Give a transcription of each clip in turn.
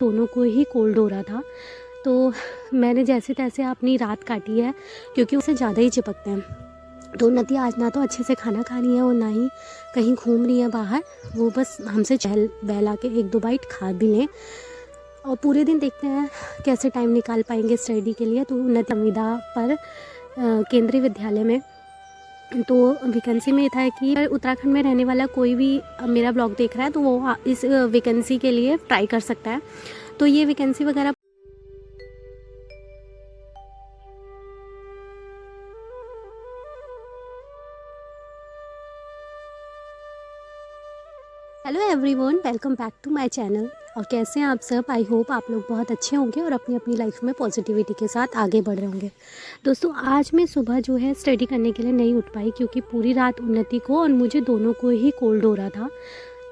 दोनों को ही कोल्ड हो रहा था। तो मैंने जैसे तैसे अपनी रात काटी है, क्योंकि उसे ज़्यादा ही चिपकते हैं। तो उन्नति आज ना तो अच्छे से खाना खा रही है और ना ही कहीं घूम रही है बाहर। वो बस हमसे चहल बहला के 1-2 बाइट खा भी लें और पूरे दिन देखते हैं कैसे टाइम निकाल पाएंगे स्टडी के लिए। तो उन्नति संविदा पर केंद्रीय विद्यालय में तो वैकेंसी में था कि उत्तराखंड में रहने वाला कोई भी मेरा ब्लॉग देख रहा है तो वो इस वैकेंसी के लिए ट्राई कर सकता है। तो ये वैकेंसी वगैरह hello everyone, welcome back to my channel. और कैसे हैं आप सब? आई होप आप लोग बहुत अच्छे होंगे और अपनी अपनी लाइफ में पॉजिटिविटी के साथ आगे बढ़ रहे होंगे। दोस्तों, आज मैं सुबह जो है स्टडी करने के लिए नहीं उठ पाई, क्योंकि पूरी रात उन्नति को और मुझे दोनों को ही कोल्ड हो रहा था।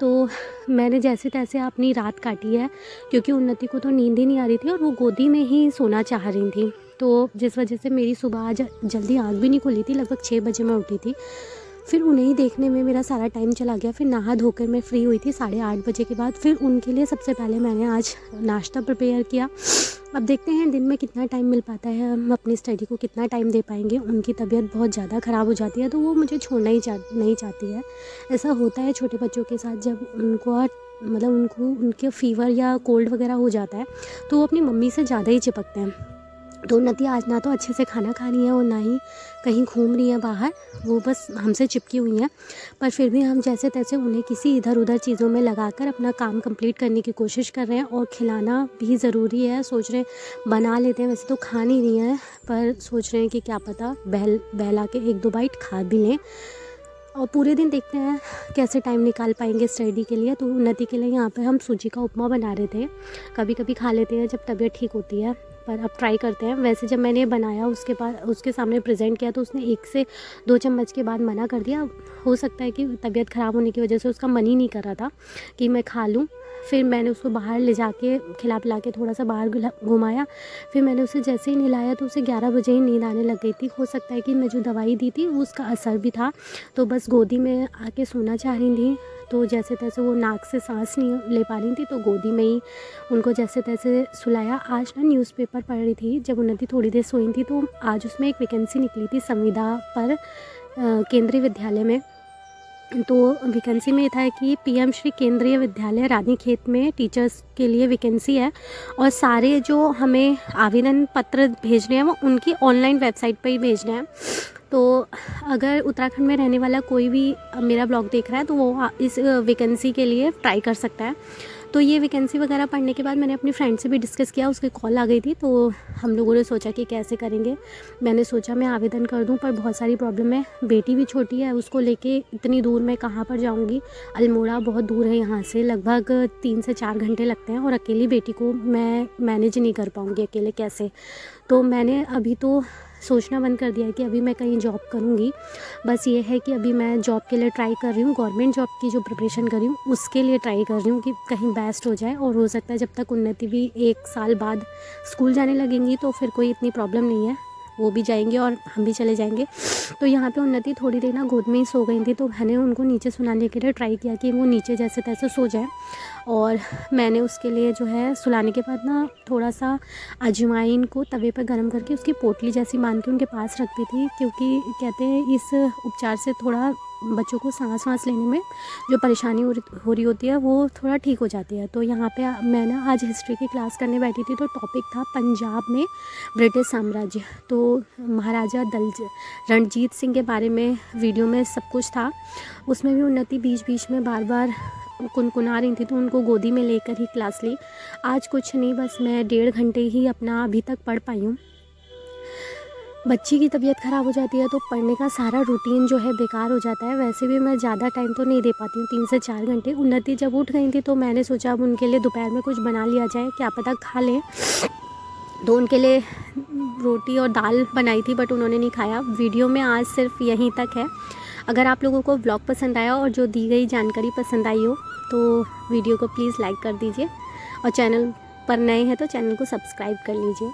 तो मैंने जैसे तैसे अपनी रात काटी है, क्योंकि उन्नति को तो नींद ही नहीं आ रही थी और वो गोदी में ही सोना चाह रही थी। तो जिस वजह से मेरी सुबह आज जल्दी आँख भी नहीं खुली थी, लगभग 6 बजे मैं उठी थी। फिर उन्हें ही देखने में मेरा सारा टाइम चला गया। फिर नहा धोकर मैं फ्री हुई थी 8:30 बजे के बाद। फिर उनके लिए सबसे पहले मैंने आज नाश्ता प्रिपेयर किया। अब देखते हैं दिन में कितना टाइम मिल पाता है, हम अपनी स्टडी को कितना टाइम दे पाएंगे। उनकी तबीयत बहुत ज़्यादा ख़राब हो जाती है तो वो मुझे छोड़ना ही नहीं चाहती है। ऐसा होता है छोटे बच्चों के साथ, जब उनको उनके फीवर या कोल्ड वगैरह हो जाता है तो वो अपनी मम्मी से ज़्यादा ही चिपकते हैं। तो उन्नति आज ना तो अच्छे से खाना खा रही है और ना ही कहीं घूम रही है बाहर। वो बस हमसे चिपकी हुई हैं। पर फिर भी हम जैसे तैसे उन्हें किसी इधर उधर चीज़ों में लगाकर अपना काम कंप्लीट करने की कोशिश कर रहे हैं। और खिलाना भी ज़रूरी है। सोच रहे हैं बना लेते हैं, वैसे तो खा नहीं रही हैं, पर सोच रहे हैं कि क्या पता बहला के 1-2 बाइट खा भी लें और पूरे दिन देखते हैं कैसे टाइम निकाल पाएंगे स्टडी के लिए। तो उन्नति के लिए यहाँ पे हम सूजी का उपमा बना रहे थे। कभी कभी खा लेते हैं जब तबीयत ठीक होती है, पर अब ट्राई करते हैं। वैसे जब मैंने बनाया उसके सामने प्रेजेंट किया तो उसने 1 से 2 चम्मच के बाद मना कर दिया। हो सकता है कि तबीयत ख़राब होने की वजह से उसका मन ही नहीं कर रहा था कि मैं खा लूँ। फिर मैंने उसको बाहर ले जाके खिला पिला के थोड़ा सा बाहर घुमाया। फिर मैंने उसे जैसे ही नहलाया तो उसे 11 बजे ही नींद आने लग गई थी। हो सकता है कि मैं जो दवाई दी थी वो उसका असर भी था। तो बस गोदी में आके सोना चाह रही थी। तो जैसे तैसे वो नाक से सांस नहीं ले पा रही थी तो गोदी में ही उनको जैसे तैसे सुलाया। आज ना न्यूज़पेपर पढ़ रही थी जब उन्नति थोड़ी देर सोई थी, तो आज उसमें एक वैकेंसी निकली थी संविदा पर केंद्रीय विद्यालय में। तो वैकेंसी में था कि पीएम श्री केंद्रीय विद्यालय रानीखेत में टीचर्स के लिए वैकेंसी है और सारे जो हमें आवेदन पत्र भेजने हैं वो उनकी ऑनलाइन वेबसाइट पर ही भेजने हैं। तो अगर उत्तराखंड में रहने वाला कोई भी मेरा ब्लॉग देख रहा है तो वो इस वैकेंसी के लिए ट्राई कर सकता है। तो ये वैकेंसी वगैरह पढ़ने के बाद मैंने अपनी फ्रेंड से भी डिस्कस किया, उसकी कॉल आ गई थी। तो हम लोगों ने सोचा कि कैसे करेंगे। मैंने सोचा मैं आवेदन कर दूं, पर बहुत सारी प्रॉब्लम है। बेटी भी छोटी है, उसको लेके इतनी दूर मैं कहाँ पर जाऊंगी। अल्मोड़ा बहुत दूर है यहाँ से, लगभग 3 से 4 घंटे लगते हैं और अकेली बेटी को मैं मैनेज नहीं कर पाऊँगी अकेले कैसे। तो मैंने अभी तो सोचना बंद कर दिया है कि अभी मैं कहीं जॉब करूँगी। बस ये है कि अभी मैं जॉब के लिए ट्राई कर रही हूँ, गवर्नमेंट जॉब की जो प्रिपरेशन कर रही हूँ उसके लिए ट्राई कर रही हूँ कि कहीं बेस्ट हो जाए। और हो सकता है जब तक उन्नति भी 1 साल बाद स्कूल जाने लगेंगी तो फिर कोई इतनी प्रॉब्लम नहीं है, वो भी जाएंगे और हम भी चले जाएंगे। तो यहाँ पे उन्नति थोड़ी देर ना गोद में ही सो गई थी, तो मैंने उनको नीचे सुलाने के लिए ट्राई किया कि वो नीचे जैसे तैसे सो जाए। और मैंने उसके लिए जो है सुलाने के बाद ना थोड़ा सा अजवाइन को तवे पर गर्म करके उसकी पोटली जैसी बांध के उनके पास रखती थी, क्योंकि कहते हैं इस उपचार से थोड़ा बच्चों को सांस लेने में जो परेशानी हो रही होती है वो थोड़ा ठीक हो जाती है। तो यहाँ पे मैं ना आज हिस्ट्री की क्लास करने बैठी थी, तो टॉपिक था पंजाब में ब्रिटिश साम्राज्य। तो महाराजा रणजीत सिंह के बारे में वीडियो में सब कुछ था। उसमें भी उन्नति बीच बीच में बार बार कुनकुना रही थी, तो उनको गोदी में लेकर ही क्लास ली। आज कुछ नहीं, बस मैं 1.5 घंटे ही अपना अभी तक पढ़ पाई हूँ। बच्ची की तबीयत ख़राब हो जाती है तो पढ़ने का सारा रूटीन जो है बेकार हो जाता है। वैसे भी मैं ज़्यादा टाइम तो नहीं दे पाती हूँ, 3 से 4 घंटे। उन्नति जब उठ गई थी तो मैंने सोचा अब उनके लिए दोपहर में कुछ बना लिया जाए, क्या पता खा लें। तो उनके लिए रोटी और दाल बनाई थी, बट उन्होंने नहीं खाया। वीडियो में आज सिर्फ यहीं तक है। अगर आप लोगों को व्लॉग पसंद आया और जो दी गई जानकारी पसंद आई हो तो वीडियो को प्लीज़ लाइक कर दीजिए और चैनल पर नए हैं तो चैनल को सब्सक्राइब कर लीजिए।